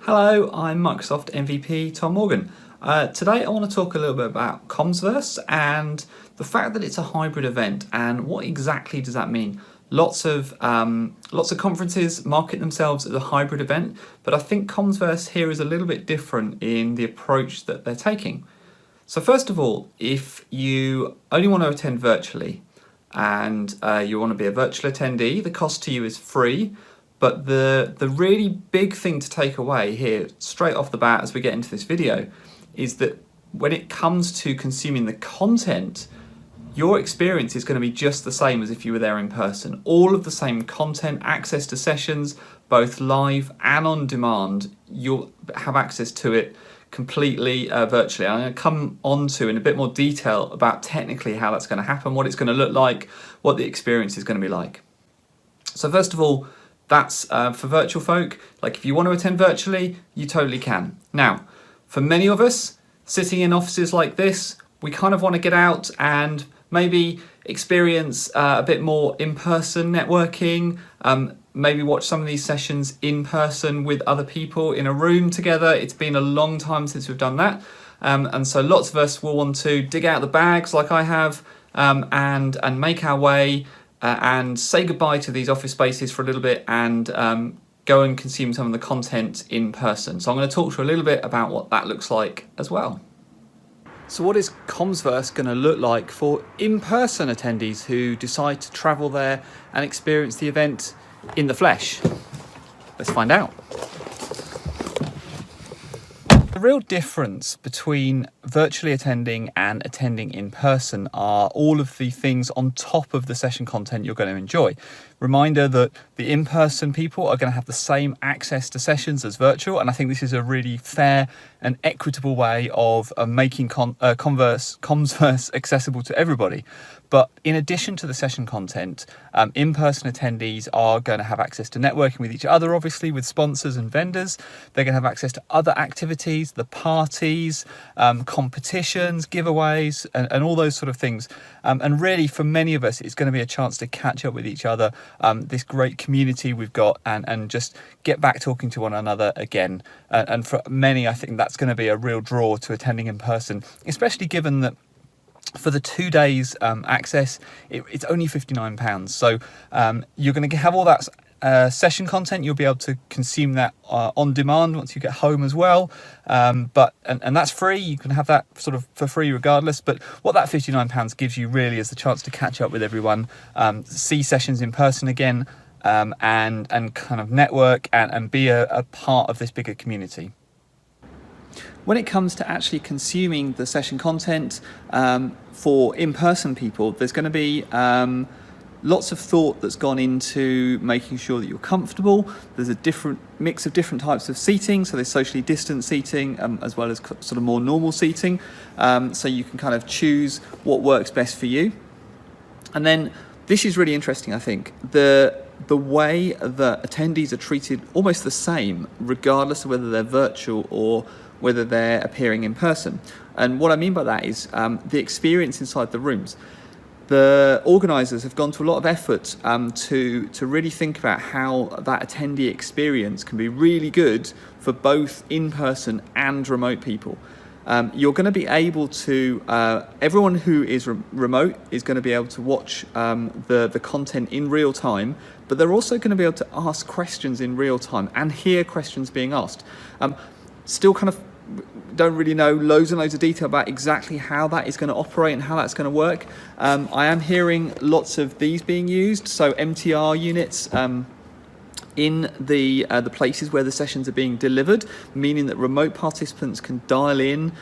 Hello, I'm Microsoft MVP Tom Morgan. Today I want to talk a little bit about Commsverse and the fact that it's a hybrid event and what exactly does that mean. Lots of conferences market themselves as a hybrid event, but I think Commsverse here is a little bit different in the approach that they're taking. So first of all, if you only want to attend virtually and you want to be a virtual attendee, the cost to you is free. But the really big thing to take away here, straight off the bat as we get into this video, is that when it comes to consuming the content, your experience is going to be just the same as if you were there in person. All of the same content, access to sessions, both live and on demand, you'll have access to it completely virtually. I'm going to come on to in a bit more detail about technically how that's going to happen, what it's going to look like, what the experience is going to be like. So first of all, that's for virtual folk. Like if you want to attend virtually, you totally can. Now, for many of us sitting in offices like this, we kind of want to get out and maybe experience a bit more in-person networking, maybe watch some of these sessions in person with other people in a room together. It's been a long time since we've done that. And so lots of us will want to dig out the bags like I have and make our way and say goodbye to these office spaces for a little bit and go and consume some of the content in person. So I'm going to talk to you a little bit about what that looks like as well. So what is Commsverse going to look like for in-person attendees who decide to travel there and experience the event in the flesh? Let's find out. The real difference between virtually attending and attending in person are all of the things on top of the session content you're going to enjoy. Reminder that the in-person people are going to have the same access to sessions as virtual, and I think this is a really fair and equitable way of making Commsverse accessible to everybody. But in addition to the session content, in-person attendees are going to have access to networking with each other, obviously, with sponsors and vendors. They're going to have access to other activities, the parties, competitions, giveaways, and all those sort of things. And really, for many of us, it's going to be a chance to catch up with each other, this great community we've got, and just get back talking to one another again. And for many, I think that's going to be a real draw to attending in person, especially given that for the 2 days access, it's only £59. So you're going to have all that session content. You'll be able to consume that on demand once you get home as well. But that's free. You can have that sort of for free regardless. But what that £59 gives you really is the chance to catch up with everyone, see sessions in person again, and kind of network and be a part of this bigger community. When it comes to actually consuming the session content for in-person people, there's going to be lots of thought that's gone into making sure that you're comfortable. There's a different mix of different types of seating, so there's socially distant seating as well as sort of more normal seating, so you can kind of choose what works best for you. And then this is really interesting, I think. The way that attendees are treated almost the same, regardless of whether they're virtual or whether they're appearing in person. And what I mean by that is the experience inside the rooms. The organisers have gone to a lot of effort to really think about how that attendee experience can be really good for both in-person and remote people. You're going to be able to, everyone who is remote is going to be able to watch the content in real time, but they're also going to be able to ask questions in real time and hear questions being asked. Still kind of don't really know loads and loads of detail about exactly how that is going to operate and how that's going to work. I am hearing lots of these being used, so MTR units in the places where the sessions are being delivered, meaning that remote participants can dial in,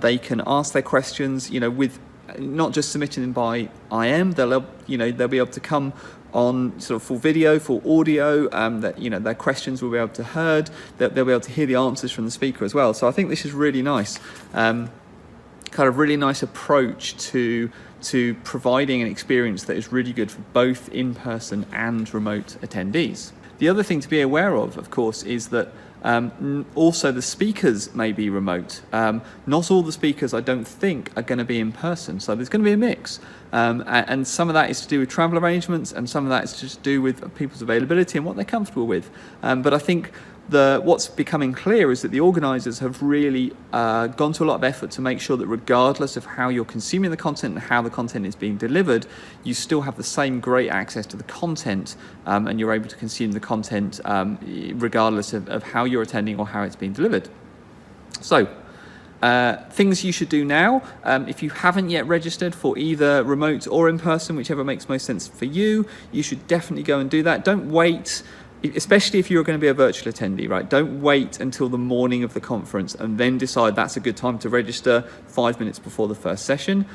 they can ask their questions, with not just submitting them by IM, they'll be able to come on sort of full video, full audio, that their questions will be able to heard, that they'll be able to hear the answers from the speaker as well. So I think this is really nice, kind of really nice approach to providing an experience that is really good for both in-person and remote attendees. The other thing to be aware of course, is that also the speakers may be remote. Not all the speakers, I don't think, are going to be in person, so there's going to be a mix. And some of that is to do with travel arrangements, and some of that is to do with people's availability and what they're comfortable with. But I think What's becoming clear is that the organisers have really gone to a lot of effort to make sure that regardless of how you're consuming the content and how the content is being delivered, you still have the same great access to the content, and you're able to consume the content regardless of how you're attending or how it's being delivered. So, things you should do now, if you haven't yet registered for either remote or in person, whichever makes most sense for you, you should definitely go and do that. Don't wait, especially if you're going to be a virtual attendee, right? Don't wait until the morning of the conference and then decide that's a good time to register 5 minutes before the first session,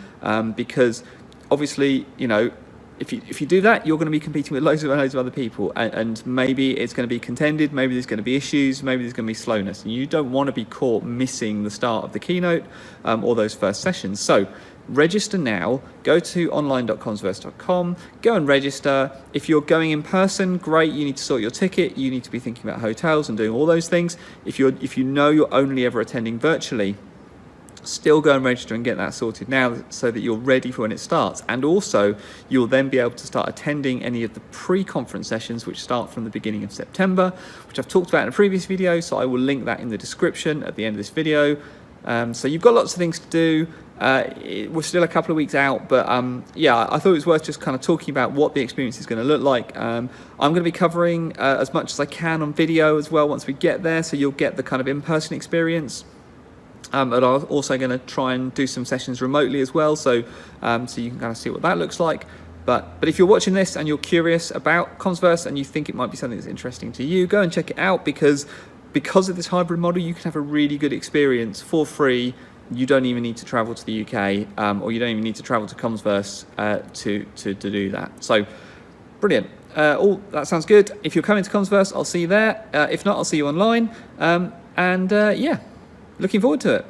because obviously, you know, if you do that, you're going to be competing with loads of other people, and maybe it's going to be contended, maybe there's going to be issues, maybe there's going to be slowness, and you don't want to be caught missing the start of the keynote or those first sessions. So register now, go to online.commsverse.com, go and register. If you're going in person, great, you need to sort your ticket, you need to be thinking about hotels and doing all those things. If you know you're only ever attending virtually, still go and register and get that sorted now so that you're ready for when it starts. And also, you'll then be able to start attending any of the pre-conference sessions which start from the beginning of September, which I've talked about in a previous video, so I will link that in the description at the end of this video. So you've got lots of things to do. We're still a couple of weeks out, but yeah, I thought it was worth just kind of talking about what the experience is going to look like. I'm going to be covering as much as I can on video as well once we get there, so you'll get the kind of in-person experience. But I'm also going to try and do some sessions remotely as well, so you can kind of see what that looks like. But if you're watching this and you're curious about Commsverse and you think it might be something that's interesting to you, go and check it out, because of this hybrid model, you can have a really good experience for free. You don't even need to travel to the UK, or you don't even need to travel to Commsverse to do that. So, brilliant. All that sounds good. If you're coming to Commsverse, I'll see you there. If not, I'll see you online. Yeah. Looking forward to it.